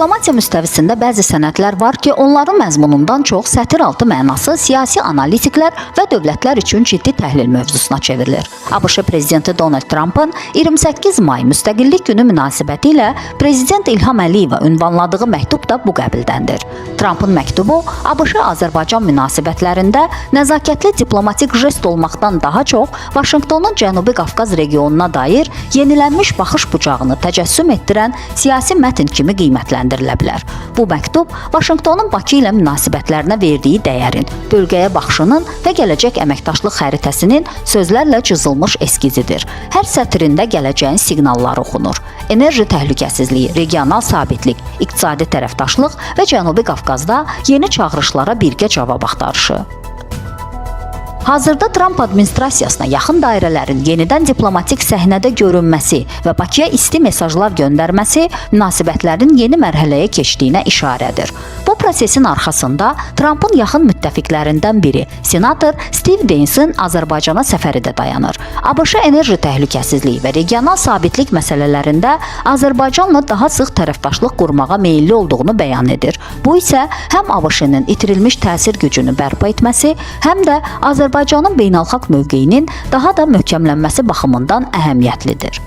Diplomatiya müstəvisində bəzi sənədlər var ki, onların məzmunundan çox sətir altı mənası siyasi analitiklər və dövlətlər üçün ciddi təhlil mövzusuna çevrilir. ABŞ prezidenti Donald Trump'ın 28 may Müstəqillik günü münasibətilə prezident İlham Əliyevə ünvanladığı məktub da bu qəbildəndir. Trump'ın məktubu ABŞ-Azərbaycan münasibətlərində nəzakətli diplomatik jest olmaqdan daha çox Vaşinqtonun Cənubi Qafqaz regionuna dair yenilənmiş baxış bucağını təcəssüm etdirən siyasi mətn kimi qiymətləndirilə bilər. Bu məktub Vaşinqtonun Bakı ilə münasibətlərinə verdiyi dəyərin, bölgəyə baxışının və gələcək əməkdaşlıq xəritəsinin sözlərlə cızılmış eskizidir. Hər sətrində gələcəyin siqnalları oxunur. Enerji təhlükəsizliyi, regional sabitlik, iqtisadi tərəfdaşlıq və Cənubi Qafqazda yeni çağırışlara birgə cavab axtarışı. Hazırda Trump administrasiyasına yaxın dairələrin yenidən diplomatik səhnədə görünməsi və Bakıya isti mesajlar göndərməsi münasibətlərin yeni mərhələyə keçdiyinə işarədir. Bu prosesin arxasında Trump'ın yaxın müttəfiqlərindən biri, senator Steve Daines-in Azərbaycana səfəri də dayanır. ABŞ enerji təhlükəsizliyi və regional sabitlik məsələlərində Azərbaycanla daha sıx tərəfdaşlıq qurmağa meyilli olduğunu bəyan edir. Bu isə həm ABŞ-nin itirilmiş təsir gücünü bərpa etməsi, həm də Azərbaycanın beynəlxalq mövqeyinin daha da möhkəmlənməsi baxımından əhəmiyyətlidir.